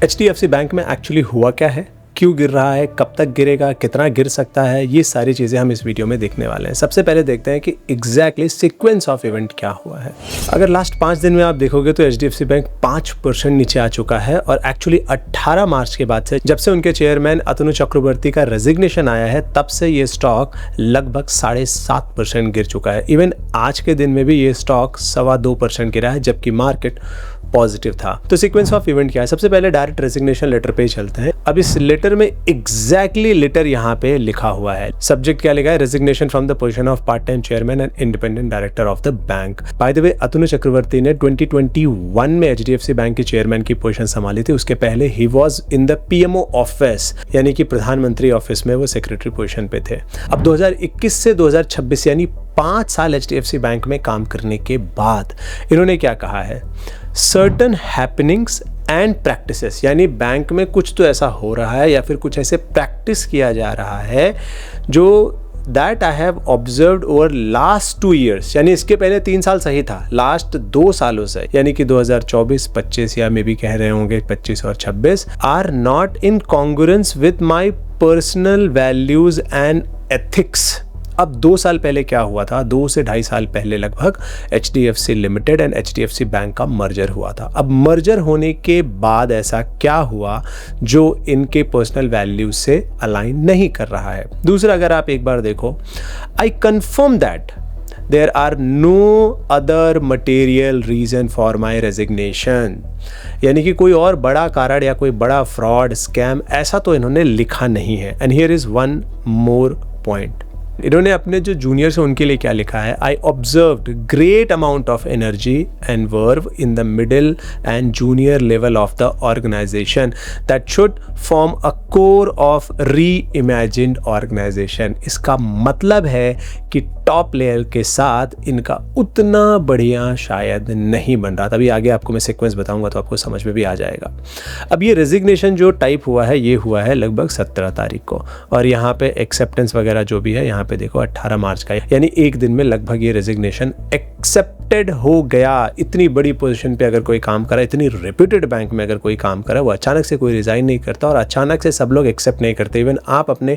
HDFC bank में actually हुआ क्या है, क्यों गिर रहा है, कब तक गिरेगा, कितना गिर सकता है, ये सारी चीज़ें हम इस वीडियो में देखने वाले हैं। सबसे पहले देखते हैं कि एग्जैक्टली सीक्वेंस ऑफ इवेंट क्या हुआ है। अगर लास्ट 5 दिन में आप देखोगे तो HDFC बैंक 5% नीचे आ चुका है और एक्चुअली 18 मार्च के बाद से, जब से उनके चेयरमैन अतनु चक्रवर्ती का रेजिग्नेशन आया है, तब से ये स्टॉक लगभग 7.5% गिर चुका है। इवन आज के दिन में भी ये स्टॉक 2.25% गिरा है, जबकि मार्केट पॉजिटिव था। तो सीक्वेंस ऑफ इवेंट क्या है? सबसे पहले डायरेक्ट रेजिग्नेशन लेटर पे चलते हैं। अब इस लेटर में एग्जैक्टली लेटर यहाँ पे लिखा हुआ है। सब्जेक्ट क्या लिखा है? Resignation from the position of part time chairman and independent director of the bank. By the way, Atanu Chakraborty ने 2021 में HDFC बैंक के चेयरमैन की पोजीशन संभाली थी। उसके पहले ही was in the PMO office, यानी कि प्रधानमंत्री ऑफिस में वो सेक्रेटरी पोजीशन पे थे। अब 2021 से 2026 यानी 5 साल HDFC बैंक में काम करने के बाद इन्होंने क्या कहा है? सर्टन हैपनिंग्स एंड प्रैक्टिसेस, यानी बैंक में कुछ तो ऐसा हो रहा है या फिर कुछ ऐसे प्रैक्टिस किया जा रहा है जो that I have observed over last 2 years, यानी इसके पहले 3 साल सही था, लास्ट 2 सालों से, यानी कि 2024-25 या मे भी कह रहे होंगे 25 और 26, are not in congruence with my personal values and ethics. अब 2 साल पहले क्या हुआ था? 2 से 2.5 साल पहले लगभग HDFC limited and HDFC bank का मर्जर हुआ था। अब मर्जर होने के बाद ऐसा क्या हुआ जो इनके पर्सनल वैल्यूज से अलाइन नहीं कर रहा है? दूसरा, अगर आप एक बार देखो, I confirm that there are no other material reason for my resignation, यानी कि कोई और बड़ा कारण या कोई बड़ा फ्रॉड स्कैम ऐसा तो इन्होंने लिखा नहीं है। And here is one more point. इन्होंने अपने जो जूनियर्स हैं उनके लिए क्या लिखा है? I observed great amount of energy and verve in the middle and junior level of the organisation that should form a core of reimagined organisation. इसका मतलब है कि टॉप लेयर के साथ इनका उतना बढ़िया शायद नहीं बन रहा था। अभी आगे आपको मैं सीक्वेंस बताऊंगा तो आपको समझ में भी आ जाएगा। अब ये रेजिग्नेशन जो टाइप हुआ है, ये हुआ है लगभग 17 तारीख को, और यहाँ पे एक्सेप्टेंस वगैरह जो भी है यहाँ पे देखो 18 मार्च का, यानी एक दिन में लगभग ये रेजिग्नेशन एक्सेप्टेड हो गया। इतनी बड़ी पोजीशन पे अगर कोई काम करा, इतनी रेप्यूटेड बैंक में अगर कोई काम करा, वो अचानक से कोई रिजाइन नहीं करता और अचानक से सब लोग एक्सेप्ट नहीं करते। इवन आप अपने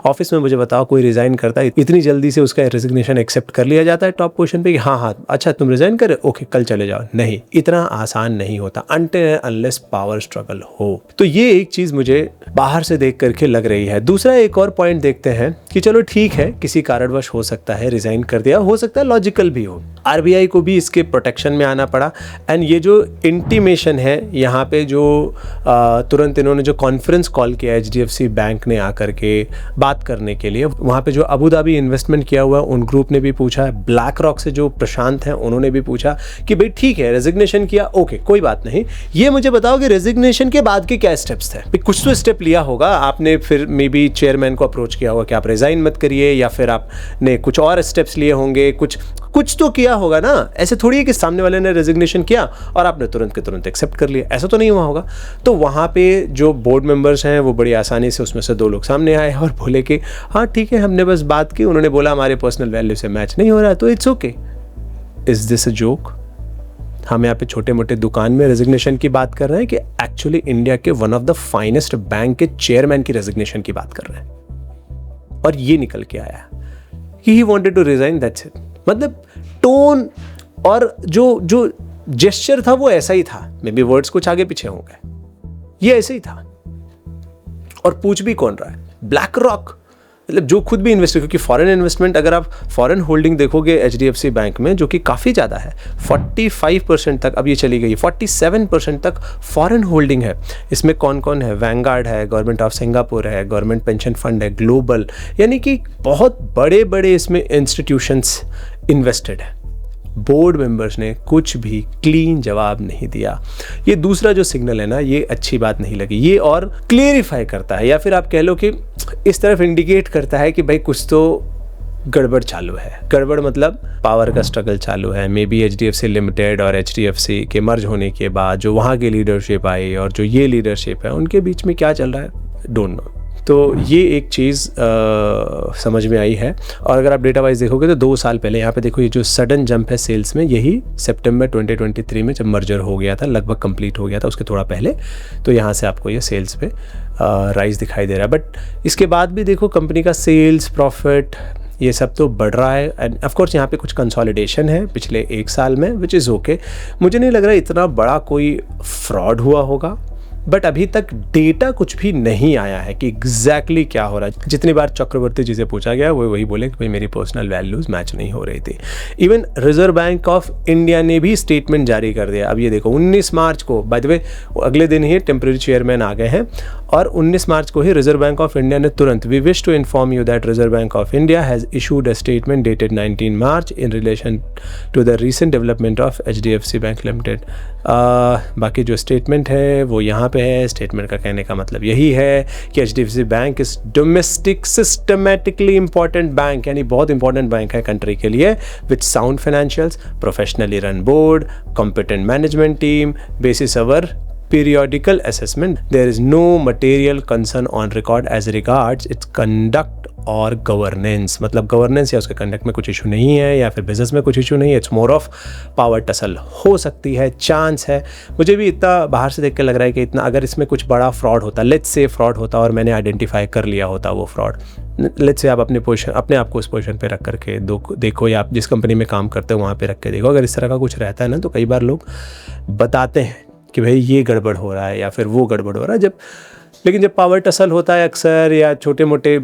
ऑफिस में मुझे बताओ, कोई रिजाइन करता है, इतनी जल्दी से उसका रेजिग्नेशन एक्सेप्ट कर लिया जाता है टॉप पोजीशन पे कि हाँ अच्छा तुम रिजाइन करे, ओके कल चले जाओ? नहीं, इतना आसान नहीं होता अनटिल अनलेस पावर स्ट्रगल हो। तो ये एक चीज मुझे बाहर से देख करके लग रही है। दूसरा एक और पॉइंट देखते हैं कि चलो ठीक है, किसी कारणवश हो सकता है रिजाइन कर दिया, हो सकता है लॉजिकल भी हो। RBI को भी इसके प्रोटेक्शन में आना पड़ा। एंड ये जो इंटीमेशन है यहाँ पे, जो तुरंत इन्होंने जो कॉन्फ्रेंस कॉल किया HDFC बैंक ने आकर के बात करने के लिए, वहाँ पे जो अबू धाबी इन्वेस्टमेंट किया हुआ है उन ग्रुप ने भी पूछा, ब्लैक रॉक से जो प्रशांत हैं उन्होंने भी पूछा कि भाई ठीक है रेजिग्नेशन किया, ओके कोई बात नहीं, ये मुझे बताओ कि रेजिग्नेशन के बाद के क्या स्टेप्स थे। कुछ तो स्टेप लिया होगा आपने, फिर मे बी चेयरमैन को अप्रोच किया होगा कि आप रिजाइन मत करिए, या फिर आपने कुछ और स्टेप्स लिए होंगे, कुछ तो किया होगा ना। ऐसे थोड़ी है कि सामने वाले ने रेजिग्नेशन किया और आपने तुरंत के तुरंत एक्सेप्ट कर लिया, ऐसा तो नहीं हुआ होगा। तो वहाँ पे जो बोर्ड मेंबर्स हैं वो बड़ी आसानी से, उसमें से 2 लोग सामने आए और बोले कि हाँ ठीक है, हमने बस बात की, उन्होंने बोला हमारे पर्सनल वैल्यू से मैच नहीं हो रहा है, तो it's okay. Is this a joke? हम यहाँ पे छोटे मोटे दुकान में रेजिग्नेशन की बात कर रहे हैं कि एक्चुअली इंडिया के one of the finest bank के चेयरमैन की रेजिग्नेशन की बात कर रहे हैं? और ये निकल के आया कि he wanted to resign, that's it. मतलब टोन और जो जेस्चर था वो ऐसा ही था, मे बी वर्ड्स कुछ आगे पीछे होंगे, ये ऐसे ही था। और पूछ भी कौन रहा है? ब्लैक रॉक, मतलब जो खुद भी इन्वेस्ट, क्योंकि फॉरेन इन्वेस्टमेंट अगर आप फॉरेन होल्डिंग देखोगे HDFC बैंक में, जो कि काफ़ी ज़्यादा है, 45% तक, अब ये चली गई 47% तक फॉरेन होल्डिंग है। इसमें कौन कौन है? वैंगार्ड है, गवर्नमेंट ऑफ सिंगापुर है, गवर्नमेंट पेंशन फंड है, ग्लोबल, यानी कि बहुत बड़े बड़े इसमें इंस्टीट्यूशंस इन्वेस्टेड है। बोर्ड मेंबर्स ने कुछ भी क्लीन जवाब नहीं दिया। ये दूसरा जो सिग्नल है ना, ये अच्छी बात नहीं लगी। ये और क्लियरिफाई करता है, या फिर आप कह लो कि इस तरफ इंडिकेट करता है कि भाई कुछ तो गड़बड़ चालू है। गड़बड़ मतलब पावर का स्ट्रगल चालू है। मे बी HDFC लिमिटेड और HDFC के मर्ज होने के बाद जो वहाँ की लीडरशिप आई और जो ये लीडरशिप है, उनके बीच में क्या चल रहा है, डोंट नो। तो ये एक चीज़ समझ में आई है। और अगर आप डेटा वाइज देखोगे तो 2 साल पहले, यहाँ पे देखो ये जो सडन जंप है सेल्स में, यही सितंबर 2023 में जब मर्जर हो गया था, लगभग कंप्लीट हो गया था उसके थोड़ा पहले, तो यहाँ से आपको ये सेल्स पे राइज दिखाई दे रहा है। बट इसके बाद भी देखो कंपनी का सेल्स, प्रॉफिट, ये सब तो बढ़ रहा है। एंड ऑफ कोर्स यहाँ पे कुछ कंसोलिडेशन है पिछले 1 साल में, विच इज़ ओके। मुझे नहीं लग रहा इतना बड़ा कोई फ्रॉड हुआ होगा, बट अभी तक डेटा कुछ भी नहीं आया है कि एग्जैक्टली क्या हो रहा है। जितनी बार चक्रवर्ती जी से पूछा गया वो वही बोले कि भाई मेरी पर्सनल वैल्यूज़ मैच नहीं हो रही थी। Even reserve bank of India ने भी स्टेटमेंट जारी कर दिया। अब ये देखो 19 मार्च को, बाय द वे अगले दिन ही टेम्प्रेरी चेयरमैन आ गए हैं, और 19 मार्च को ही रिजर्व बैंक ऑफ इंडिया ने तुरंत, we wish to inform you that reserve bank of India has issued a statement dated 19 March in relation to the recent development of HDFC bank limited. बाकी जो स्टेटमेंट है वो यहाँ पे है। Statement का कहने का मतलब यही है कि HDFC बैंक इस डोमेस्टिक सिस्टमैटिकली इंपॉर्टेंट बैंक, यानी बहुत इंपॉर्टेंट बैंक है कंट्री के लिए, with sound financials, professionally run board, competent management team, basis our periodical assessment, there is no material concern on record as regards its conduct और governance. मतलब governance या उसके conduct में कुछ इशू नहीं है, या फिर बिजनेस में कुछ इशू नहीं है। It's more of power tussle हो सकती है, चांस है। मुझे भी इतना बाहर से देख के लग रहा है कि इतना, अगर इसमें कुछ बड़ा फ्रॉड होता, लेट्स से फ्रॉड होता और मैंने आइडेंटिफाई कर लिया होता वो फ्रॉड, लेट्स से आप अपने आप को उस पोजीशन पे रख करके देखो, या आप जिस कंपनी में काम करते हो वहाँ पे रख के देखो, अगर इस तरह का कुछ रहता है ना, तो कई बार लोग बताते हैं कि भाई ये गड़बड़ हो रहा है या फिर वो गड़बड़ हो रहा है। लेकिन जब पावर टसल होता है अक्सर, या छोटे मोटे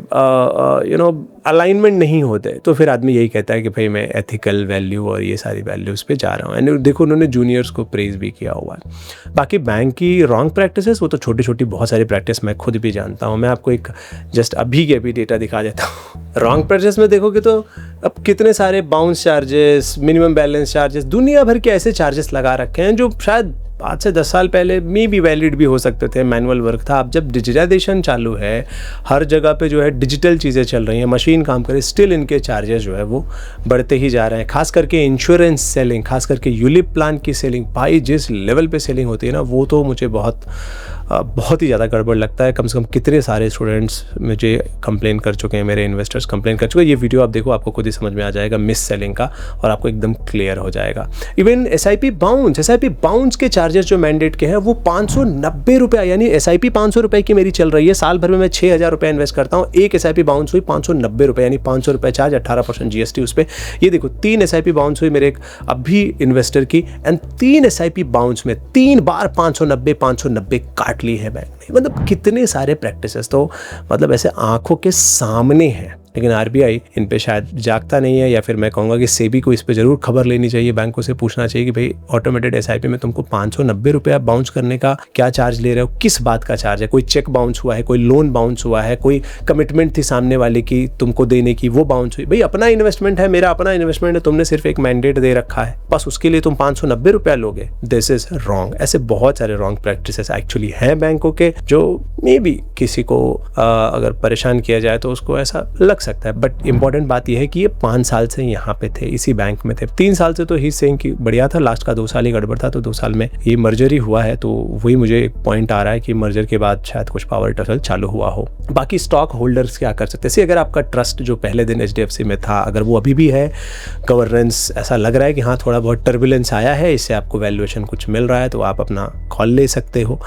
अलाइनमेंट नहीं होते, तो फिर आदमी यही कहता है कि भाई मैं एथिकल वैल्यू और ये सारी वैल्यूज़ पे जा रहा हूँ। एंड देखो उन्होंने जूनियर्स को प्रेज भी किया हुआ है। बाकी बैंक की रॉन्ग प्रैक्टिसेस, वो तो छोटी छोटी बहुत सारी प्रैक्टिस मैं खुद भी जानता हूँ। मैं आपको एक जस्ट अभी के अभी डेटा दिखा देता हूँ। रॉन्ग प्रैक्टिस में देखोगे तो अब कितने सारे bounce charges, minimum balance charges, दुनिया भर के ऐसे चार्जेस लगा रखे हैं जो शायद आज से 10 साल पहले में भी वैलिड भी हो सकते थे। मैनुअल वर्क था। अब जब डिजिटाइजेशन चालू है, हर जगह पे जो है डिजिटल चीज़ें चल रही हैं, मशीन काम करे, स्टिल इनके चार्जेस जो है वो बढ़ते ही जा रहे हैं। खास करके इंश्योरेंस सेलिंग, खास करके यूलिप प्लान की सेलिंग, भाई जिस लेवल पे सेलिंग होती है ना, वो तो मुझे बहुत ही ज़्यादा गड़बड़ लगता है। कम से कम कितने सारे स्टूडेंट्स मुझे कंप्लेन कर चुके हैं, मेरे इन्वेस्टर्स कंप्लेन कर चुके हैं। ये वीडियो आप देखो, आपको खुद ही समझ में आ जाएगा मिस सेलिंग का, और आपको एकदम क्लियर हो जाएगा। इवन SIP बाउंस के चार्जेस जो मैंडेट के हैं वो 590 रुपये, यानी SIP 500 रुपये की मेरी चल रही है, साल भर में मैं 6000 रुपये इन्वेस्ट करता हूँ, एक SIP बाउंस हुई 590 रुपये, यानी 500 रुपये चार्ज, 18% GST उस पर। ये देखो 3 SIP बाउंस हुई मेरे एक अभी इन्वेस्टर की, एंड 3 SIP बाउंस में 3 बार 590 काट ली है बैंक ने। मतलब कितने सारे प्रैक्टिसेस तो मतलब ऐसे आंखों के सामने हैं। लेकिन RBI इन पे शायद जागता नहीं है, या फिर मैं कहूँगा कि सेबी को इस पे ज़रूर खबर लेनी चाहिए, बैंकों से पूछना चाहिए कि भाई ऑटोमेटेड SIP में तुमको 590 रुपये बाउंस करने का क्या चार्ज ले रहे हो, किस बात का चार्ज है? कोई चेक बाउंस हुआ है, कोई लोन बाउंस हुआ है, कोई कमिटमेंट थी सामने वाले की तुमको देने की, वो बाउंस हुई? भाई अपना इन्वेस्टमेंट है, मेरा अपना इन्वेस्टमेंट है, तुमने सिर्फ एक मैंडेट दे रखा है, बस उसके लिए तुम 590 रुपया लोगे। This is wrong. ऐसे बहुत सारे रॉन्ग प्रैक्टिसेस एक्चुअली हैं बैंकों के, जो मे बी किसी को अगर परेशान किया जाए तो उसको ऐसा लग सकता है। बट इंपॉर्टेंट बात यह है कि ये 5 साल से यहाँ पे थे, इसी बैंक में थे। 3 साल से तो ही सेइंग कि बढ़िया था, लास्ट का 2 साल ही गड़बड़ था, तो 2 साल में ये मर्जर ही हुआ है। तो वही मुझे एक पॉइंट आ रहा है कि मर्जर के बाद शायद कुछ पावर टसल चालू हुआ हो। बाकी स्टॉक होल्डर्स क्या कर सकते हैं? अगर आपका ट्रस्ट जो पहले दिन HDFC में था, अगर वो अभी भी है, गवर्नेंस ऐसा लग रहा है कि हाँ थोड़ा बहुत टर्बुलेंस आया है, इससे आपको वैल्यूएशन कुछ मिल रहा है, तो आप अपना कॉल ले सकते हो।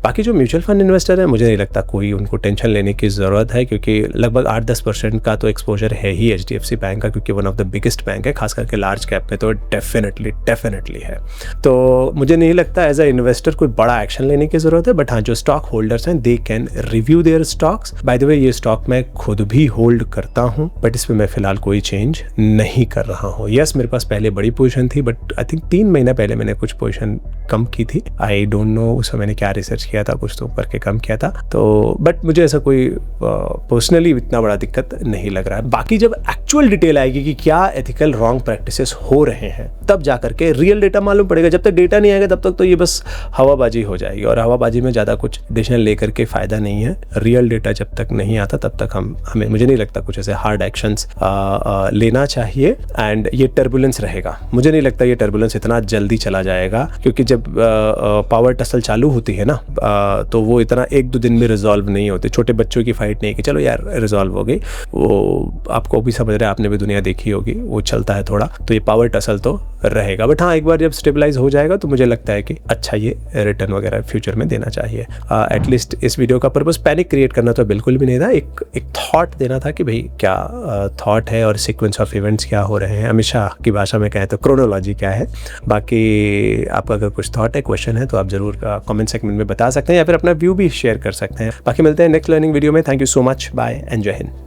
बाकी जो म्यूचुअल फंड इन्वेस्टर है, मुझे नहीं लगता कोई उनको टेंशन लेने की ज़रूरत है, क्योंकि लगभग 8-10% का तो एक्सपोजर है ही HDFC बैंक का, क्योंकि one of the biggest bank है, खास करके लार्ज कैप में तो डेफिनेटली है। तो मुझे नहीं लगता एज अ इन्वेस्टर कोई बड़ा एक्शन लेने की ज़रूरत है। बट हाँ, जो स्टॉक होल्डर्स हैं, they can review their stocks. By the way, ये स्टॉक मैं खुद भी होल्ड करता हूँ, बट इस पर मैं फिलहाल कोई चेंज नहीं कर रहा हूँ। यस, मेरे पास पहले बड़ी पोजीशन थी, बट आई थिंक 3 महीना पहले मैंने कुछ पोजीशन कम की थी। आई डोंट नो उसमें मैंने क्या रिसर्च किया था, कुछ तो करके कम किया था। तो बट मुझे ऐसा कोई पर्सनली इतना बड़ा दिक्कत नहीं लग रहा है। बाकी जब एक्चुअल डिटेल आएगी कि क्या एथिकल रॉन्ग प्रैक्टिसेस हो रहे हैं, तब जा करके रियल डेटा मालूम पड़ेगा। जब तक डेटा नहीं आएगा तब तक तो ये बस हवाबाजी हो जाएगी, और हवाबाजी में ज़्यादा कुछ डिसीजन लेकर के फ़ायदा नहीं है। रियल डेटा जब तक नहीं आता तब तक हमें मुझे नहीं लगता कुछ ऐसे हार्ड एक्शंस लेना चाहिए। एंड ये टर्बुलेंस रहेगा, मुझे नहीं लगता ये टर्बुलेंस इतना जल्दी चला जाएगा, क्योंकि जब पावर टसल चालू होती है ना, तो वो इतना 1-2 दिन में रिजॉल्व नहीं होते। छोटे बच्चों की फाइट नहीं कि चलो यार रिजॉल्व हो गई, वो आपको भी समझ रहे हैं, आपने भी दुनिया देखी होगी, वो चलता है थोड़ा। तो ये पावर टसल तो रहेगा, बट हाँ, एक बार जब स्टेबलाइज हो जाएगा तो मुझे लगता है कि अच्छा ये रिटर्न वगैरह फ्यूचर में देना चाहिए। एटलीस्ट इस वीडियो का पर्पस पैनिक क्रिएट करना तो बिल्कुल भी नहीं था, एक थॉट देना था कि भाई क्या थॉट है और सीक्वेंस ऑफ इवेंट्स क्या हो रहे हैं, अमित शाह की भाषा में कहें तो क्रोनोलॉजी क्या है। बाकी आपका अगर कुछ थॉट है, क्वेश्चन है, तो आप जरूर कमेंट सेगमेंट में बता सकते हैं, या फिर अपना व्यू भी शेयर कर सकते हैं। बाकी मिलते हैं नेक्स्ट लर्निंग वीडियो में। Thank you so much, bye and जय हिंद।